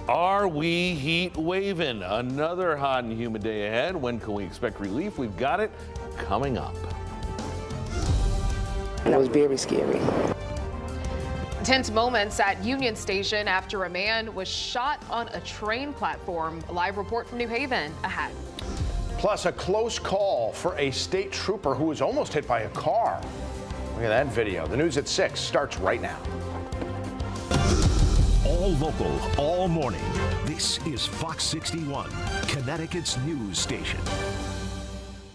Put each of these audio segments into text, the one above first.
Are we heat waving? Another hot and humid day ahead. When can we expect relief? We've got it coming up. That was very scary. Tense moments at Union Station after a man was shot on a train platform. A live report from New Haven ahead. Plus, a close call for a state trooper who was almost hit by a car. Look at that video. The news at 6 starts right now. All local, all morning. This is Fox 61, Connecticut's news station.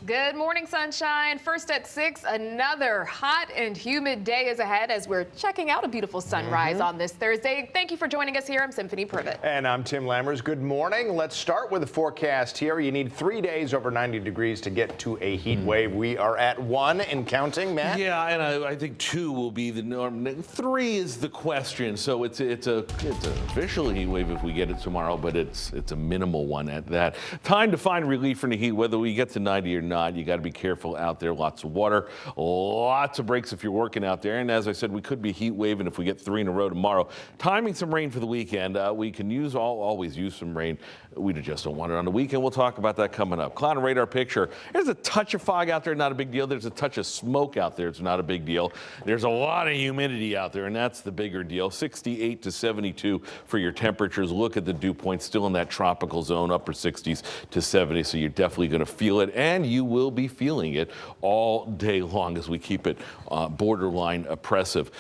Good morning, sunshine. First at 6, another hot and humid day is ahead as we're checking out a beautiful sunrise on this Thursday. Thank you for joining us here. I'm Symphony Privet. And I'm Tim Lammers. Good morning. Let's start with the forecast here. You need 3 days over 90 degrees to get to a heat wave. We are at 1 and counting, Matt. Yeah, and I think 2 will be the norm. 3 is the question. So it's an official heat wave if we get it tomorrow, but it's a minimal one at that. Time to find relief from the heat, whether we get to 90 or not. You got to be careful out there. Lots of water, lots of breaks if you're working out there. And as I said, we could be heat waving if we get 3 in a row tomorrow. Timing some rain for the weekend. We can always use some rain. We just don't want it on the weekend. We'll talk about that coming up. Cloud and radar picture. There's a touch of fog out there, not a big deal. There's a touch of smoke out there. It's not a big deal. There's a lot of humidity out there, and that's the bigger deal. 68 to 72 for your temperatures. Look at the dew point, still in that tropical zone, upper 60s to 70. So you're definitely going to feel it, and you will be feeling it all day long as we keep it borderline oppressive.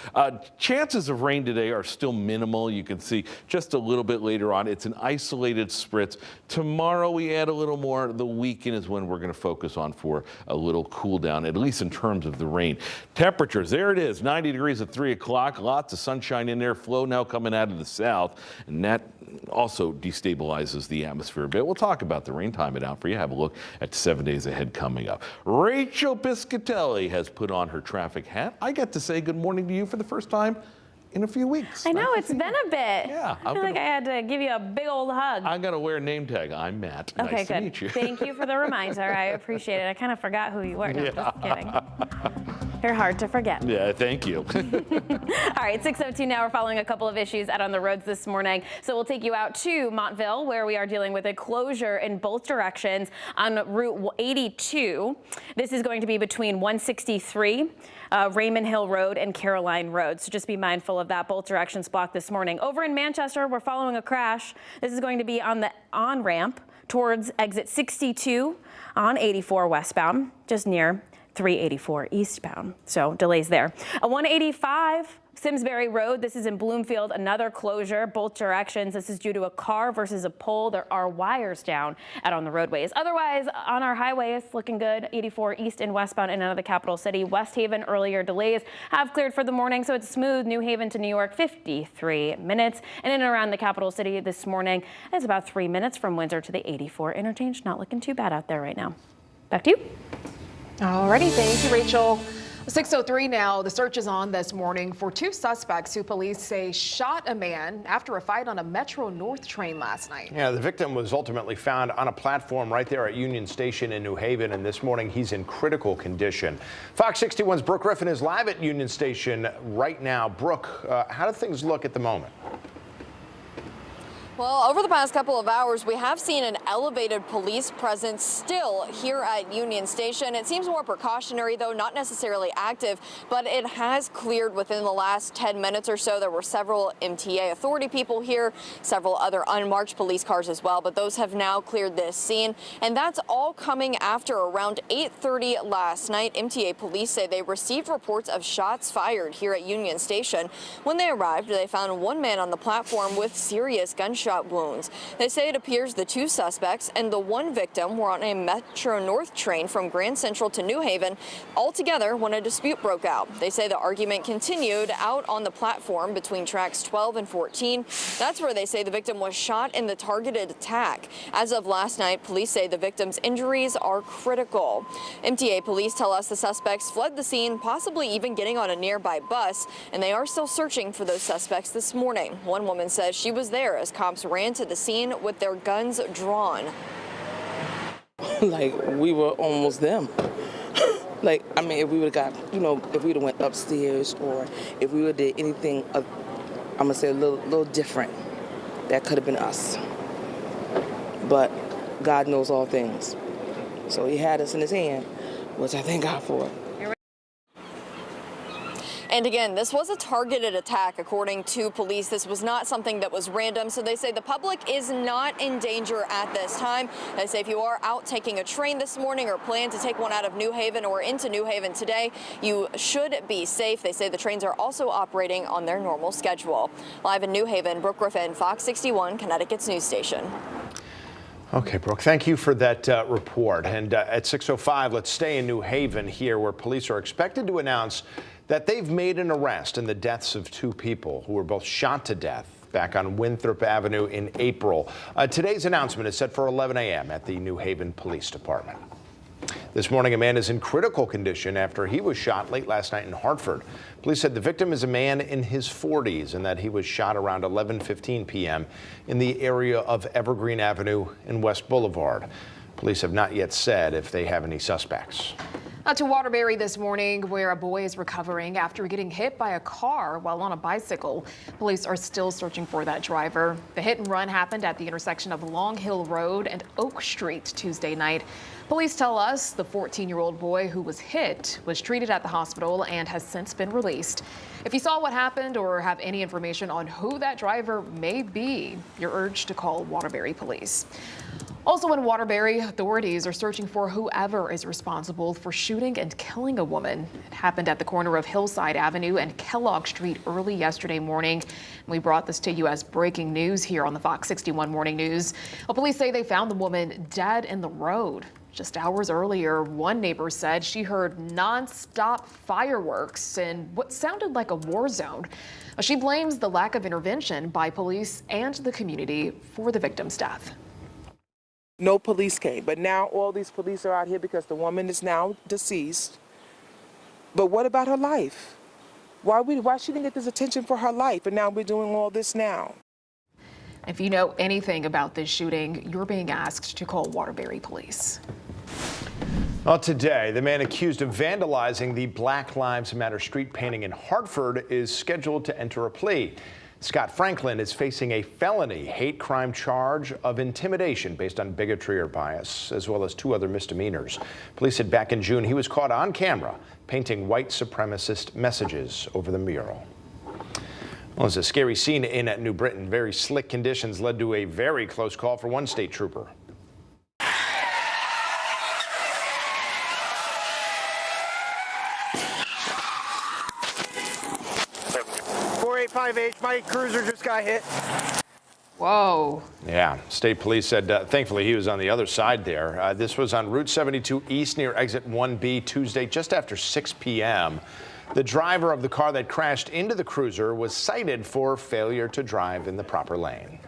Chances of rain today are still minimal. You can see just a little bit later on. It's an isolated spritz. Tomorrow we add a little more. The weekend is when we're going to focus on for a little cool down, at least in terms of the rain. Temperatures, there it is, 90 degrees at 3 o'clock. Lots of sunshine in there. Flow now coming out of the south, and that also destabilizes the atmosphere a bit. We'll talk about the rain, time it out for you. Have a look at 7 days ahead coming up. Rachel Piscatelli has put on her traffic hat. I get to say good morning to you for the first time in a few weeks. I know, it's been a bit. Yeah. I feel like I had to give you a big old hug. I'm going to wear a name tag. I'm Matt. Okay, nice good. to meet you. Thank you for the reminder. I appreciate it. I kind of forgot who you were. No, just kidding. You're hard to forget. Yeah, thank you. All right, 6:02 now. We're following a couple of issues out on the roads this morning. So we'll take you out to Montville, where we are dealing with a closure in both directions on Route 82. This is going to be between 163, Raymond Hill Road and Caroline Road. So just be mindful of that. Both directions blocked this morning. Over in Manchester, we're following a crash. This is going to be on the on-ramp towards exit 62 on 84 westbound, just near 384 eastbound. So delays there. A 185 Simsbury Road. This is in Bloomfield. Another closure, both directions. This is due to a car versus a pole. There are wires down out on the roadways. Otherwise, on our highways, looking good. 84 east and westbound in and out of the capital city. West Haven, earlier delays have cleared for the morning, so it's smooth. New Haven to New York, 53 minutes. And in and around the capital city this morning, it's about 3 minutes from Windsor to the 84 interchange. Not looking too bad out there right now. Back to you. Alrighty, thank you, Rachel. 6:03 now. The search is on this morning for 2 suspects who police say shot a man after a fight on a Metro North train last night. Yeah, the victim was ultimately found on a platform right there at Union Station in New Haven, and this morning he's in critical condition. Fox 61's Brooke Griffin is live at Union Station right now. Brooke, how do things look at the moment? Well, over the past couple of hours, we have seen an elevated police presence still here at Union Station. It seems more precautionary, though, not necessarily active, but it has cleared within the last 10 minutes or so. There were several MTA authority people here, several other unmarked police cars as well, but those have now cleared this scene. And that's all coming after around 8:30 last night. MTA police say they received reports of shots fired here at Union Station. When they arrived, they found one man on the platform with serious gunshot wounds. They say it appears the 2 suspects and the 1 victim were on a Metro North train from Grand Central to New Haven all together when a dispute broke out. They say the argument continued out on the platform between tracks 12 and 14. That's where they say the victim was shot in the targeted attack. As of last night, police say the victim's injuries are critical. MTA police tell us the suspects fled the scene, possibly even getting on a nearby bus, and they are still searching for those suspects this morning. One woman says she was there as cops ran to the scene with their guns drawn. Like, we were almost them. Like, I mean, if we would have got, if we would have went upstairs or if we would have did anything, I'm going to say a little different, that could have been us. But God knows all things. So he had us in his hand, which I thank God for. And again, this was a targeted attack, according to police. This was not something that was random. So they say the public is not in danger at this time. They say if you are out taking a train this morning or plan to take one out of New Haven or into New Haven today, you should be safe. They say the trains are also operating on their normal schedule. Live in New Haven, Brooke Griffin, Fox 61, Connecticut's news station. Okay, Brooke, thank you for that report. And at 6:05, let's stay in New Haven here, where police are expected to announce that they've made an arrest in the deaths of two people who were both shot to death back on Winthrop Avenue in April. Today's announcement is set for 11 a.m. at the New Haven Police Department. This morning, a man is in critical condition after he was shot late last night in Hartford. Police said the victim is a man in his 40s and that he was shot around 11:15 p.m. in the area of Evergreen Avenue and West Boulevard. Police have not yet said if they have any suspects. To Waterbury this morning, where a boy is recovering after getting hit by a car while on a bicycle. Police are still searching for that driver. The hit and run happened at the intersection of Long Hill Road and Oak Street Tuesday night. Police tell us the 14-year-old boy who was hit was treated at the hospital and has since been released. If you saw what happened or have any information on who that driver may be, you're urged to call Waterbury Police. Also in Waterbury, authorities are searching for whoever is responsible for shooting and killing a woman. It happened at the corner of Hillside Avenue and Kellogg Street early yesterday morning. We brought this to you as breaking news here on the Fox 61 Morning News. Well, police say they found the woman dead in the road. Just hours earlier, one neighbor said she heard nonstop fireworks in what sounded like a war zone. She blames the lack of intervention by police and the community for the victim's death. No police came, but now all these police are out here because the woman is now deceased. But what about her life? Why she didn't get this attention for her life, and now we're doing all this now? If you know anything about this shooting, you're being asked to call Waterbury Police. Well, today, the man accused of vandalizing the Black Lives Matter street painting in Hartford is scheduled to enter a plea. Scott Franklin is facing a felony hate crime charge of intimidation based on bigotry or bias, as well as 2 other misdemeanors. Police said back in June he was caught on camera painting white supremacist messages over the mural. Well, it's a scary scene in New Britain. Very slick conditions led to a very close call for one state trooper. 485H, my cruiser just got hit. Whoa. Yeah, state police said thankfully he was on the other side there. This was on Route 72 East near exit 1B Tuesday just after 6 p.m. The driver of the car that crashed into the cruiser was cited for failure to drive in the proper lane.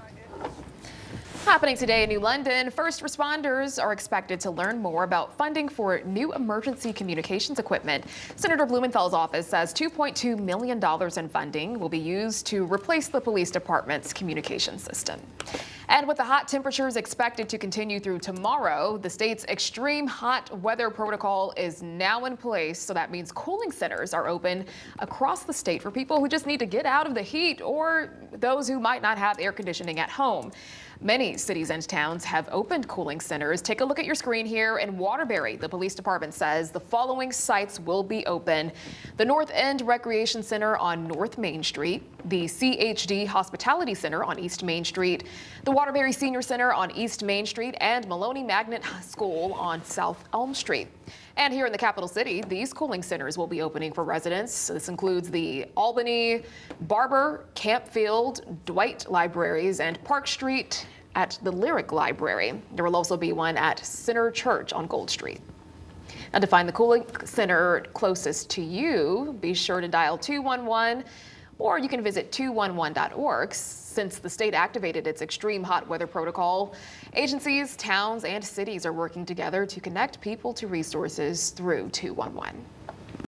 Happening today in New London, first responders are expected to learn more about funding for new emergency communications equipment. Senator Blumenthal's office says $2.2 million in funding will be used to replace the police department's communication system. And with the hot temperatures expected to continue through tomorrow, the state's extreme hot weather protocol is now in place. So that means cooling centers are open across the state for people who just need to get out of the heat or those who might not have air conditioning at home. Many cities and towns have opened cooling centers. Take a look at your screen here. In Waterbury, the police department says the following sites will be open: the North End Recreation Center on North Main Street, the CHD Hospitality Center on East Main Street, the Waterbury Senior Center on East Main Street, and Maloney Magnet School on South Elm Street. And here in the capital city, these cooling centers will be opening for residents. This includes the Albany, Barber, Campfield, Dwight Libraries, and Park Street at the Lyric Library. There will also be one at Center Church on Gold Street. Now, to find the cooling center closest to you, be sure to dial 211, or you can visit 211.org. Since the state activated its extreme hot weather protocol, agencies, towns, and cities are working together to connect people to resources through 211.